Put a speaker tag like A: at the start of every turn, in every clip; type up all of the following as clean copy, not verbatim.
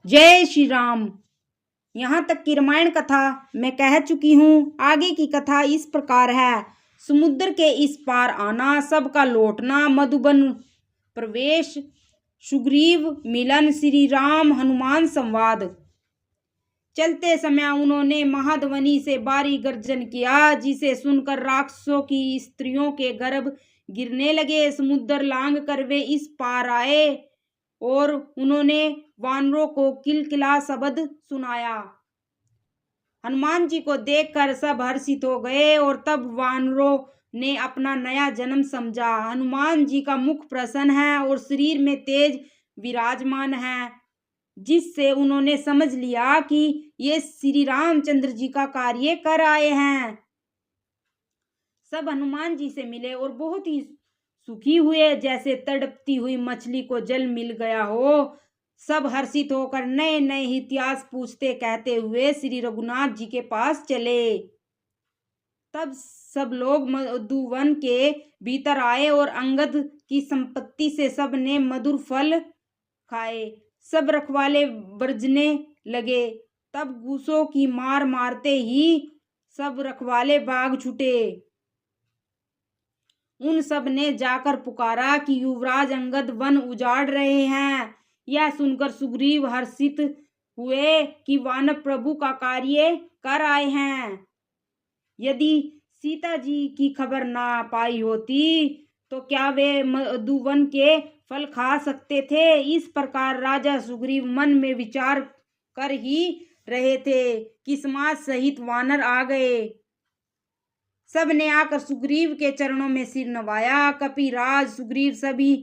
A: जय श्री राम। यहाँ तक की रामायण कथा मैं कह चुकी हूँ। आगे की कथा इस प्रकार है। समुद्र के इस पार आना, सबका लौटना, मधुबन प्रवेश, सुग्रीव मिलन, श्री राम हनुमान संवाद। चलते समय उन्होंने महाध्वनि से भारी गर्जन किया, जिसे सुनकर राक्षसों की स्त्रियों के गर्भ गिरने लगे। समुद्र लांग कर वे इस पार आए और उन्होंने वानरों को किलकिला शब्द सुनाया। हनुमान जी को देखकर सब हर्षित हो गए और तब वानरों ने अपना नया जन्म समझा। हनुमान जी का मुख प्रसन्न है और शरीर में तेज विराजमान है, जिससे उन्होंने समझ लिया कि ये श्री रामचंद्र जी का कार्य कर आए हैं। सब हनुमान जी से मिले और बहुत ही सुखी हुए, जैसे तड़पती हुई मछली को जल मिल गया हो। सब हर्षित होकर नए नए इतिहास पूछते कहते हुए श्री रघुनाथ जी के पास चले। तब सब लोग मधुवन के भीतर आए और अंगद की संपत्ति से सब ने मधुर फल खाए। सब रखवाले बरजने लगे। तब गूसों की मार मारते ही सब रखवाले भाग छूटे। उन सब ने जाकर पुकारा कि युवराज अंगद वन उजाड़ रहे हैं। यह सुनकर सुग्रीव हर्षित हुए कि वानर प्रभु का कार्य कर आए हैं। यदि सीता जी की खबर ना पाई होती तो क्या वे मधुवन के फल खा सकते थे। इस प्रकार राजा सुग्रीव मन में विचार कर ही रहे थे कि समाज सहित वानर आ गए। सब ने आकर सुग्रीव के चरणों में सिर नवाया। कपिराज सुग्रीव सभी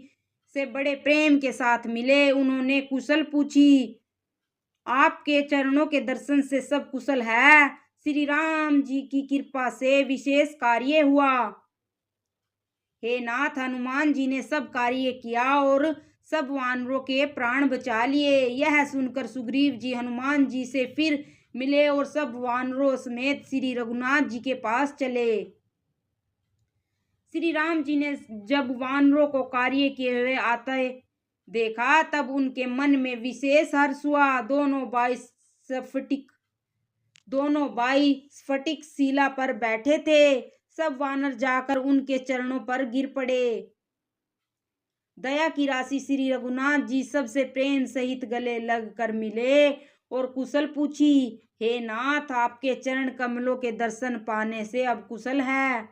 A: से बड़े प्रेम के साथ मिले। उन्होंने कुशल पूछी। आपके चरणों के दर्शन से सब कुशल है। श्री राम जी की कृपा से विशेष कार्य हुआ। हे नाथ, हनुमान जी ने सब कार्य किया और सब वानरों के प्राण बचा लिए। यह सुनकर सुग्रीव जी हनुमान जी से फिर मिले और सब वानरों समेत श्री रघुनाथ जी के पास चले। श्री राम जी ने जब वानरों को कार्य किए हुए आते देखा, तब उनके मन में विशेष हर्ष हुआ। दोनों भाई स्फटिक शिला पर बैठे थे। सब वानर जाकर उनके चरणों पर गिर पड़े। दया की राशि श्री रघुनाथ जी सबसे प्रेम सहित गले लग कर मिले और कुशल पूछी। हे नाथ, आपके चरण कमलों के दर्शन पाने से अब कुशल है।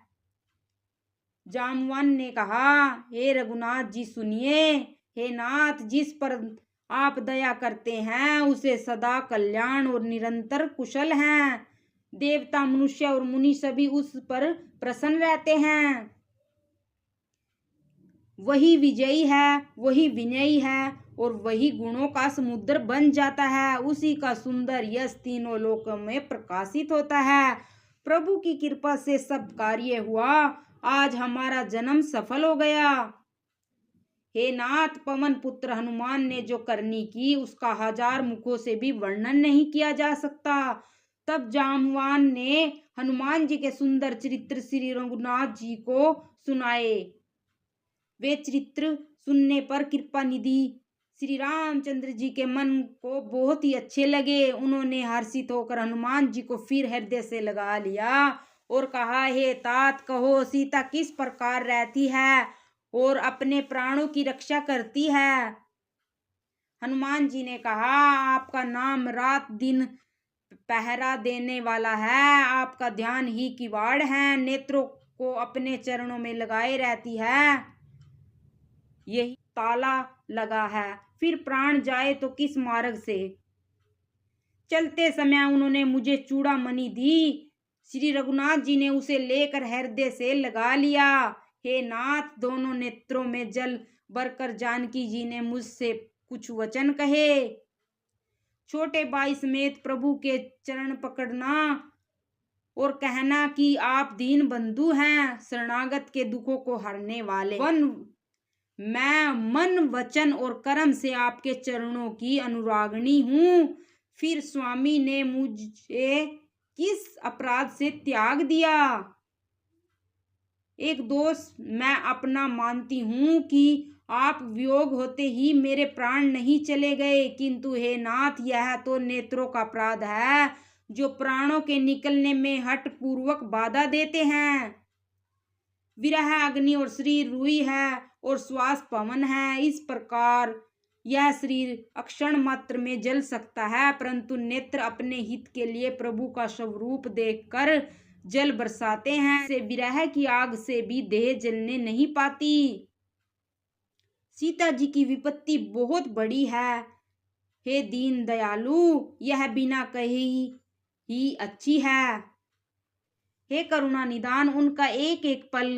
A: जामवान ने कहा, हे रघुनाथ जी सुनिए। हे नाथ, जिस पर आप दया करते हैं उसे सदा कल्याण और निरंतर कुशल हैं। देवता, मनुष्य और मुनि सभी उस पर प्रसन्न रहते हैं। वही विजयी है, वही विनयी है और वही गुणों का समुद्र बन जाता है। उसी का सुंदर यश तीनों लोकों में प्रकाशित होता है। प्रभु की कृपा से सब कार्य हुआ। आज हमारा जन्म सफल हो गया। हे नाथ, पवन पुत्र हनुमान ने जो करनी की उसका 1000 मुखों से भी वर्णन नहीं किया जा सकता। तब जामवान ने हनुमान जी के सुंदर चरित्र श्री रघुनाथ जी को सुनाए। वे चरित्र सुनने पर कृपा निधि श्री रामचंद्र जी के मन को बहुत ही अच्छे लगे। उन्होंने हर्षित होकर हनुमान जी को फिर हृदय से लगा लिया और कहा, हे तात, कहो सीता किस प्रकार रहती है और अपने प्राणों की रक्षा करती है। हनुमान जी ने कहा, आपका नाम रात दिन पहरा देने वाला है। आपका ध्यान ही किवाड़ है। नेत्रों को अपने चरणों में लगाए रहती है, यही ताला लगा है। फिर प्राण जाए तो किस मार्ग से। चलते समय उन्होंने मुझे चूड़ामणि दी। श्री रघुनाथ जी ने उसे लेकर हृदय से लगा लिया। हे नाथ, दोनों नेत्रों में जल भरकर जानकी जी ने मुझसे कुछ वचन कहे। छोटे भाई समेत प्रभु के चरण पकड़ना और कहना कि आप दीन बंधु हैं, शरणागत के दुखों को हरने वाले। मैं मन, वचन और कर्म से आपके चरणों की अनुरागिणी हूँ। फिर स्वामी ने मुझे किस अपराध से त्याग दिया। एक दोष मैं अपना मानती हूँ कि आप वियोग होते ही मेरे प्राण नहीं चले गए, किंतु हे नाथ, यह तो नेत्रों का अपराध है जो प्राणों के निकलने में हठ पूर्वक बाधा देते हैं। विरह अग्नि और शरीर रुई है और श्वास पवन है। इस प्रकार यह शरीर अक्षण मात्र में जल सकता है, परंतु नेत्र अपने हित के लिए प्रभु का स्वरूप देखकर जल बरसाते हैं। से विरह की आग से भी देह जलने नहीं पाती। सीता जी की विपत्ति बहुत बड़ी है। हे दीन दयालु, यह बिना कही ही अच्छी है। हे करुणा निदान, उनका एक एक पल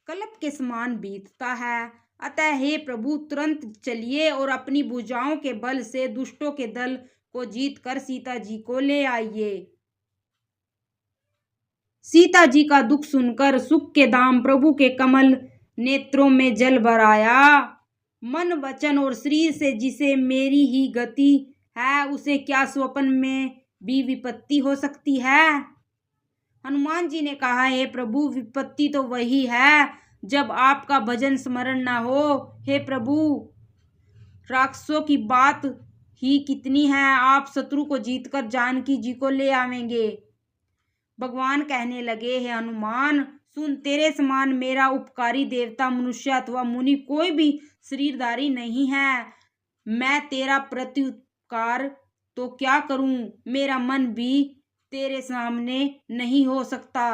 A: कल्प के समान बीतता है। अतः हे प्रभु, तुरंत चलिए और अपनी भुजाओं के बल से दुष्टों के दल को जीत कर सीता जी को ले आइए। सीता जी का दुख सुनकर सुख के धाम प्रभु के कमल नेत्रों में जल भर आया। मन वचन और शरीर से जिसे मेरी ही गति है, उसे क्या स्वप्न में भी विपत्ति हो सकती है। हनुमान जी ने कहा, हे प्रभु, विपत्ति तो वही है जब आपका भजन स्मरण न हो। हे प्रभु, राक्षसों की बात ही कितनी है, आप शत्रु को जीतकर जानकी जी को ले आवेंगे। भगवान कहने लगे, हे हनुमान, सुन, तेरे समान मेरा उपकारी देवता, मनुष्य अथवा मुनि कोई भी शरीरधारी नहीं है। मैं तेरा प्रत्युपकार तो क्या करूं, मेरा मन भी तेरे सामने नहीं हो सकता।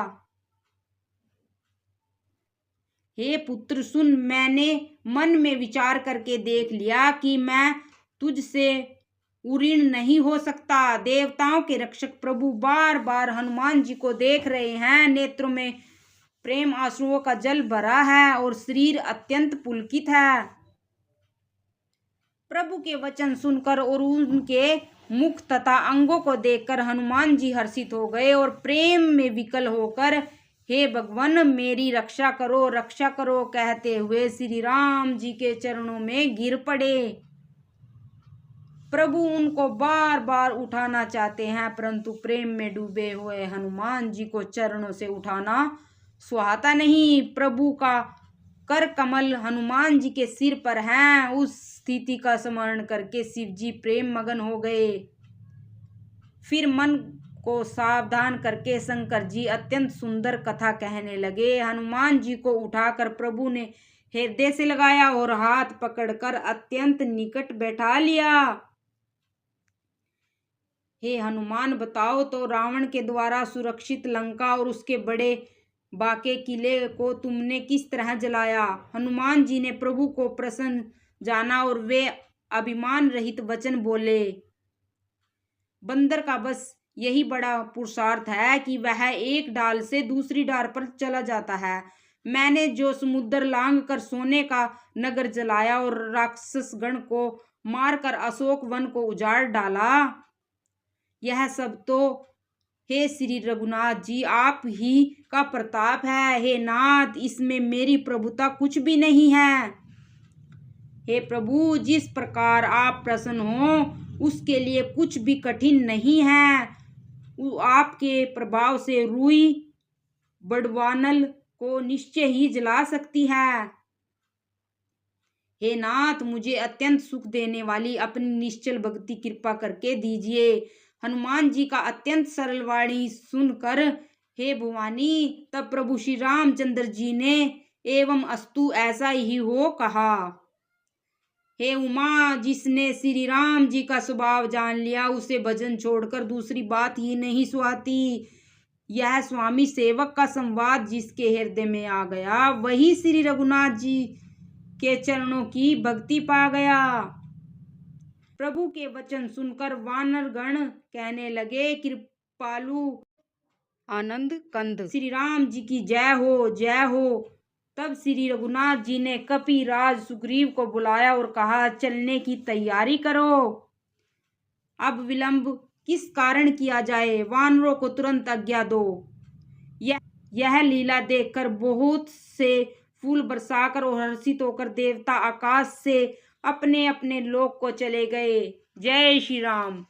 A: हे पुत्र, सुन, मैंने मन में विचार करके देख लिया कि मैं तुझसे उऋण नहीं हो सकता। देवताओं के रक्षक प्रभु बार बार हनुमान जी को देख रहे हैं। नेत्रों में प्रेम आंसुओं का जल भरा है और शरीर अत्यंत पुलकित है। प्रभु के वचन सुनकर और उनके मुख तथा अंगों को देखकर हनुमान जी हर्षित हो गए और प्रेम में विकल होकर, हे भगवान, मेरी रक्षा करो कहते हुए श्री राम जी के चरणों में गिर पड़े। प्रभु उनको बार बार उठाना चाहते हैं, परंतु प्रेम में डूबे हुए हनुमान जी को चरणों से उठाना सुहाता नहीं। प्रभु का कर कमल हनुमान जी के सिर पर हैं। उस स्थिति का स्मरण करके शिव जी प्रेम मगन हो गए। फिर मन को सावधान करके शंकर जी अत्यंत सुंदर कथा कहने लगे। हनुमान जी को उठाकर प्रभु ने हृदय से लगाया और हाथ पकड़कर अत्यंत निकट बैठा लिया। हे हनुमान, बताओ तो, रावण के द्वारा सुरक्षित लंका और उसके बड़े बाके किले को तुमने किस तरह जलाया। हनुमान जी ने प्रभु को प्रसन्न जाना और वे अभिमान रहित वचन बोले। बंदर का बस यही बड़ा पुरुषार्थ है कि वह एक डाल से दूसरी डाल पर चला जाता है। मैंने जो समुद्र लांघ कर सोने का नगर जलाया और राक्षस गण को मारकर अशोक वन को उजाड़ डाला, यह सब तो हे श्री रघुनाथ जी आप ही का प्रताप है। हे नाथ, इसमें मेरी प्रभुता कुछ भी नहीं है। हे प्रभु, जिस प्रकार आप प्रसन्न हो उसके लिए कुछ भी कठिन नहीं है। आपके प्रभाव से रुई बड़वानल को निश्चय ही जला सकती है। हे नाथ, मुझे अत्यंत सुख देने वाली अपनी निश्चल भक्ति कृपा करके दीजिए। हनुमान जी का अत्यंत सरल वाणी सुनकर हे भवानी, तब प्रभु श्री रामचंद्र जी ने एवं अस्तु ऐसा ही हो कहा। हे उमा, जिसने श्री राम जी का स्वभाव जान लिया उसे भजन छोड़कर दूसरी बात ही नहीं सुहाती। यह स्वामी सेवक का संवाद जिसके हृदय में आ गया वही श्री रघुनाथ जी के चरणों की भक्ति पा गया। प्रभु के वचन सुनकर वानर गण कहने लगे, कृपालु आनंद कंद श्री राम जी की जय हो, जय हो। तब श्री रघुनाथ जी ने कपिराज सुग्रीव को बुलाया और कहा, चलने की तैयारी करो। अब विलंब किस कारण किया जाए, वानरों को तुरंत आज्ञा दो। यह लीला देखकर बहुत से फूल बरसाकर और हर्षित होकर देवता आकाश से अपने अपने लोक को चले गए। जय श्री राम।